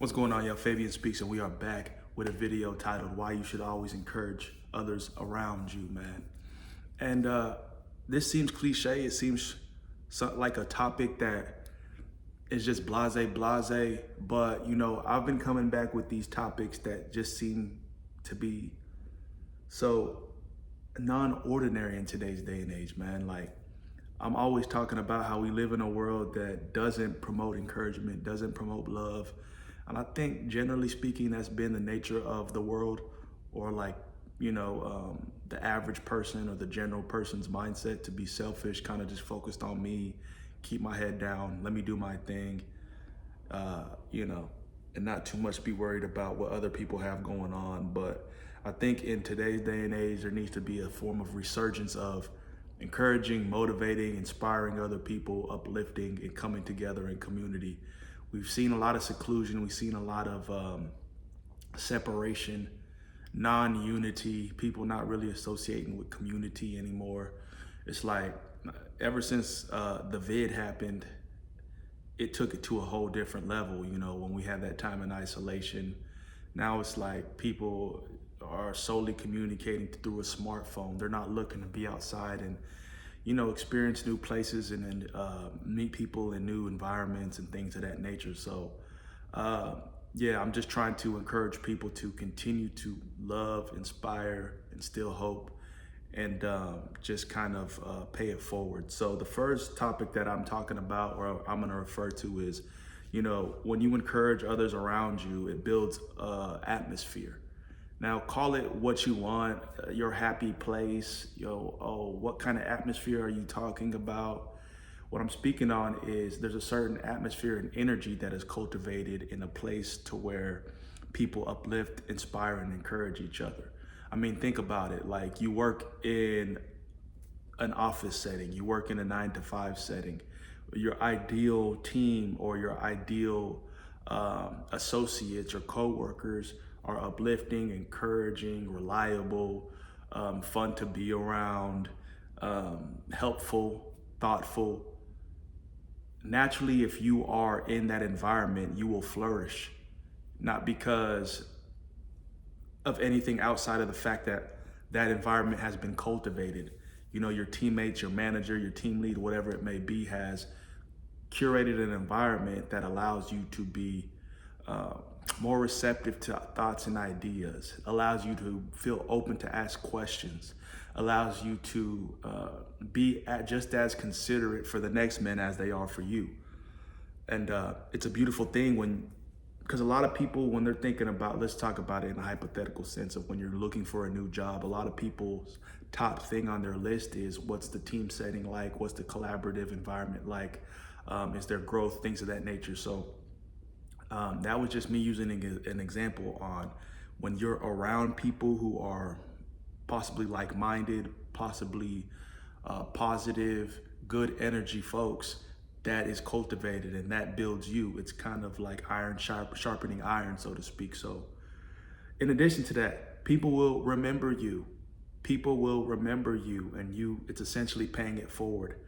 What's going on, y'all? Fabian speaks, and we are back with a video titled "Why You Should Always Encourage Others Around You," man. And this seems cliche. It seems like a topic that is just blase, but I've been coming back with these topics that just seem to be so non-ordinary in today's day and age, man. Like, I'm always talking about how we live in a world that doesn't promote encouragement, doesn't promote love. And I think generally speaking, that's been the nature of the world, or like, the average person or the general person's mindset, to be selfish, kind of just focused on me, keep my head down, let me do my thing, uh, you know, and not too much be worried about what other people have going on. But I think in today's day and age, there needs to be a form of resurgence of encouraging, motivating, inspiring other people, uplifting, and coming together in community. We've seen a lot of seclusion. We've seen a lot of separation, non-unity, people not really associating with community anymore. It's like ever since the vid happened, it took it to a whole different level. When we had that time in isolation, now it's like people are solely communicating through a smartphone. They're not looking to be outside and experience new places and meet people in new environments and things of that nature. So yeah, I'm just trying to encourage people to continue to love, inspire, instill hope, and just kind of pay it forward. So the first topic that I'm talking about, or I'm going to refer to, is when you encourage others around you, it builds atmosphere. Now, call it what you want, your happy place, what kind of atmosphere are you talking about? What I'm speaking on is there's a certain atmosphere and energy that is cultivated in a place to where people uplift, inspire, and encourage each other. I mean, think about it. Like, you work in an office setting, you work in a 9-to-5 setting. Your ideal team or your ideal associates or coworkers are uplifting, encouraging, reliable, fun to be around, helpful, thoughtful. Naturally, if you are in that environment, you will flourish, not because of anything outside of the fact that that environment has been cultivated. Your teammates, your manager, your team lead, whatever it may be, has curated an environment that allows you to be more receptive to thoughts and ideas, allows you to feel open to ask questions, allows you to be just as considerate for the next man as they are for you. And it's a beautiful thing because a lot of people, when they're thinking about, let's talk about it in a hypothetical sense of when you're looking for a new job, a lot of people's top thing on their list is, what's the team setting like? What's the collaborative environment like? Is there growth, things of that nature? So that was just me using an example on when you're around people who are possibly like-minded, possibly positive, good energy folks. That is cultivated and that builds you. It's kind of like iron sharpening iron, so to speak. So in addition to that, people will remember you. People will remember you, and it's essentially paying it forward.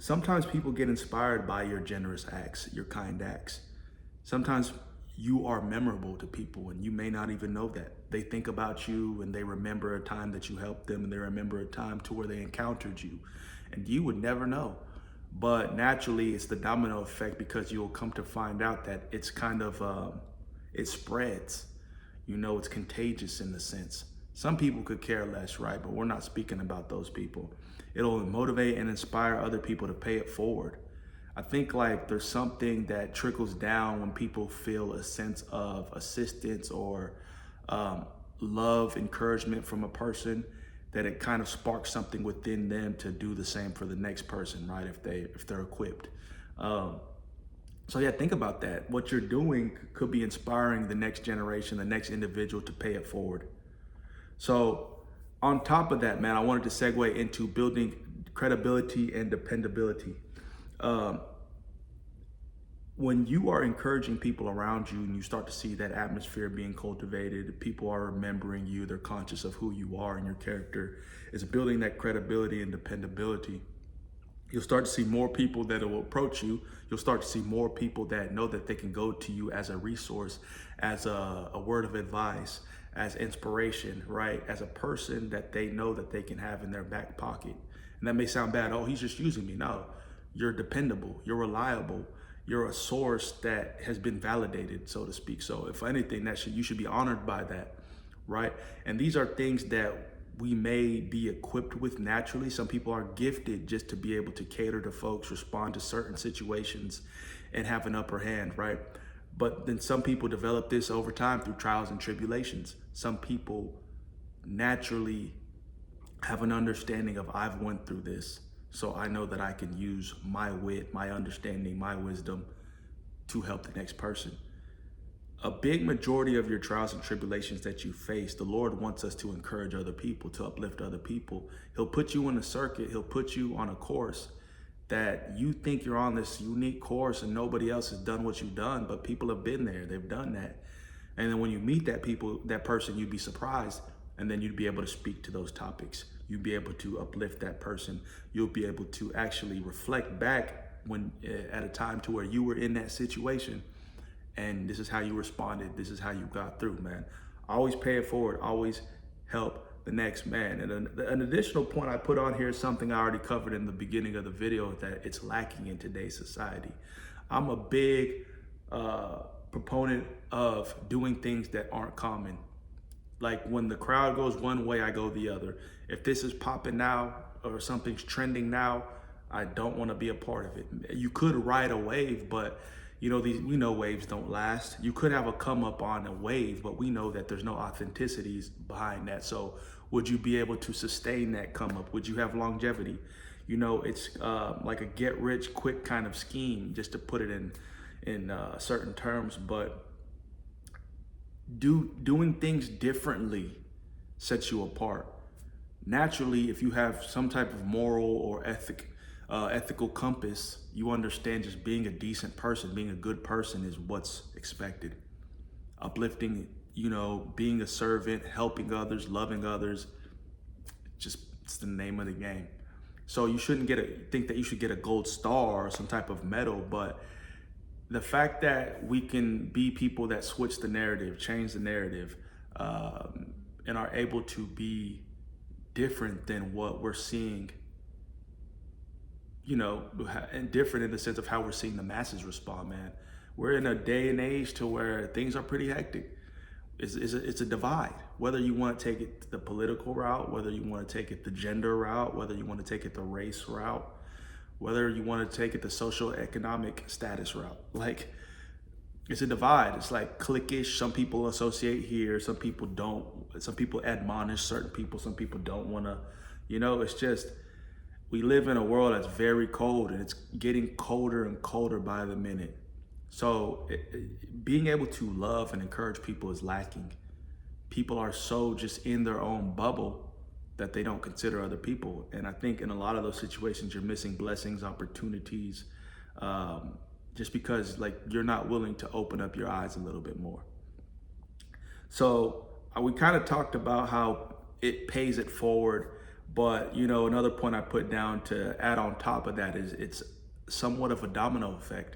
Sometimes people get inspired by your generous acts, your kind acts. Sometimes you are memorable to people and you may not even know that. They think about you and they remember a time that you helped them, and they remember a time to where they encountered you, and you would never know. But naturally, it's the domino effect, because you'll come to find out that it's kind of, it spreads. It's contagious in the sense. Some people could care less, right? But we're not speaking about those people. It'll motivate and inspire other people to pay it forward. I think like there's something that trickles down when people feel a sense of assistance or love, encouragement from a person, that it kind of sparks something within them to do the same for the next person, right? If they're equipped. So yeah, think about that. What you're doing could be inspiring the next generation, the next individual, to pay it forward. So on top of that, man, I wanted to segue into building credibility and dependability. When you are encouraging people around you and you start to see that atmosphere being cultivated, people are remembering you, they're conscious of who you are and your character, is building that credibility and dependability. You'll start to see more people that will approach you. You'll start to see more people that know that they can go to you as a resource, as a word of advice, as inspiration, right? As a person that they know that they can have in their back pocket. And that may sound bad. Oh, he's just using me. No, you're dependable. You're reliable. You're a source that has been validated, so to speak. So if anything, you should be honored by that, right? And these are things that we may be equipped with naturally. Some people are gifted just to be able to cater to folks, respond to certain situations, and have an upper hand, right? But then some people develop this over time through trials and tribulations. Some people naturally have an understanding of, I've went through this, so I know that I can use my wit, my understanding, my wisdom to help the next person. A big majority of your trials and tribulations that you face, the Lord wants us to encourage other people, to uplift other people. He'll put you in a circuit, he'll put you on a course that you think you're on this unique course and nobody else has done what you've done, but people have been there, they've done that. And then when you meet that person, you'd be surprised, and then you'd be able to speak to those topics. You'd be able to uplift that person. You'll be able to actually reflect back when at a time to where you were in that situation, and this is how you responded. This is how you got through, man. Always pay it forward. Always help the next man. And an additional point I put on here is something I already covered in the beginning of the video, that it's lacking in today's society. I'm a big proponent of doing things that aren't common. Like when the crowd goes one way, I go the other. If this is popping now or something's trending now, I don't want to be a part of it. You could ride a wave, but you know, we know waves don't last. You could have a come up on a wave, but we know that there's no authenticities behind that. So would you be able to sustain that come up? Would you have longevity? You know, it's like a get rich quick kind of scheme, just to put it in certain terms, but doing things differently sets you apart. Naturally, if you have some type of moral or ethical compass, you understand just being a decent person, being a good person is what's expected. Uplifting, you know, being a servant, helping others, loving others, it's the name of the game. So you shouldn't think that you should get a gold star or some type of medal, but the fact that we can be people that switch the narrative, change the narrative, and are able to be different than what we're seeing, you know, and different in the sense of how we're seeing the masses respond, man. We're in a day and age to where things are pretty hectic. It's a divide. Whether you want to take it the political route, whether you want to take it the gender route, whether you want to take it the race route, whether you want to take it the social economic status route. Like, it's a divide. It's like cliquish. Some people associate here, some people don't. Some people admonish certain people, some people don't want to, you know, it's just, we live in a world that's very cold, and it's getting colder and colder by the minute. So being able to love and encourage people is lacking. People are so just in their own bubble that they don't consider other people. And I think in a lot of those situations, you're missing blessings, opportunities, just because like you're not willing to open up your eyes a little bit more. So we kind of talked about how it pays it forward, but you know, another point I put down to add on top of that is it's somewhat of a domino effect.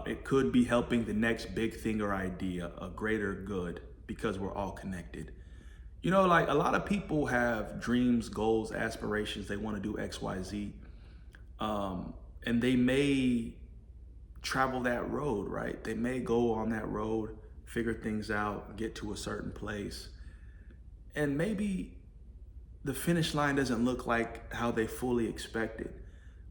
It could be helping the next big thing or idea, a greater good, because we're all connected. You know, like a lot of people have dreams, goals, aspirations. They want to do X, Y, Z. And they may travel that road, right? They may go on that road, figure things out, get to a certain place. And maybe the finish line doesn't look like how they fully expected.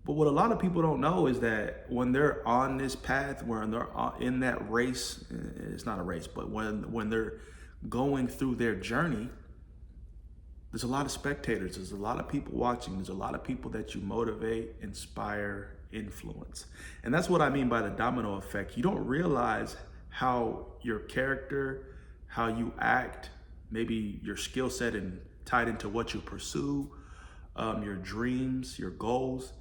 But what a lot of people don't know is that when they're on this path, when they're in that race, it's not a race, but when they're going through their journey, there's a lot of spectators, there's a lot of people watching, there's a lot of people that you motivate, inspire, influence. And that's what I mean by the domino effect. You don't realize how your character, how you act, maybe your skill set and tied into what you pursue, your dreams, your goals.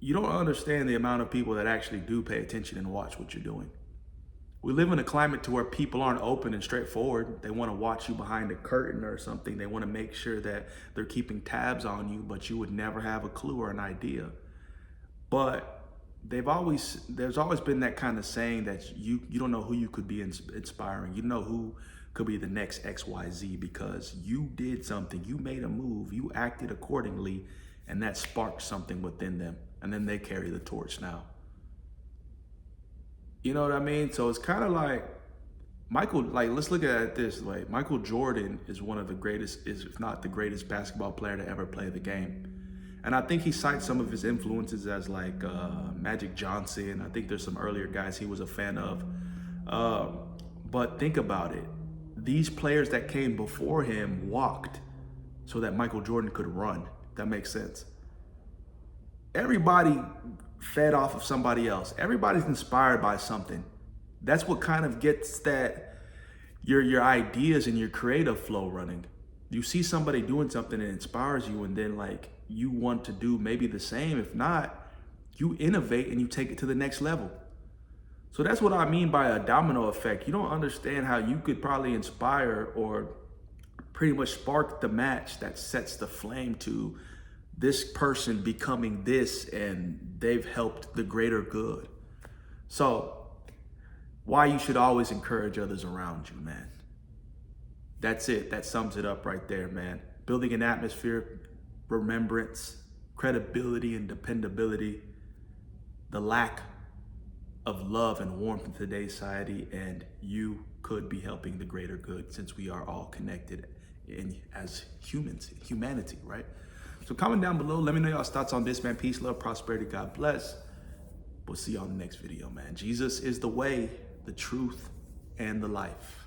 You don't understand the amount of people that actually do pay attention and watch what you're doing. We live in a climate to where people aren't open and straightforward. They want to watch you behind a curtain or something. They want to make sure that they're keeping tabs on you, but you would never have a clue or an idea. But there's always been that kind of saying that you don't know who you could be inspiring. You know who could be the next XYZ because you did something, you made a move, you acted accordingly, and that sparked something within them. And then they carry the torch now. You know what I mean? So it's kind of like let's look at it this way. Michael Jordan is one of the greatest, if not the greatest basketball player to ever play the game. And I think he cites some of his influences as like Magic Johnson. I think there's some earlier guys he was a fan of. But think about it. These players that came before him walked so that Michael Jordan could run. That makes sense. Everybody fed off of somebody else. Everybody's inspired by something. That's what kind of gets that your ideas and your creative flow running. You see somebody doing something that inspires you, and then like you want to do maybe the same. If not, you innovate and you take it to the next level. So that's what I mean by a domino effect. You don't understand how you could probably inspire or pretty much spark the match that sets the flame to this person becoming this, and they've helped the greater good. So why you should always encourage others around you, man. That's it. That sums it up right there, man. Building an atmosphere, remembrance, credibility, and dependability. The lack of love and warmth in today's society, and you could be helping the greater good since we are all connected as humans, humanity, right? So comment down below. Let me know y'all's thoughts on this, man. Peace, love, prosperity. God bless. We'll see you on the next video, man. Jesus is the way, the truth, and the life.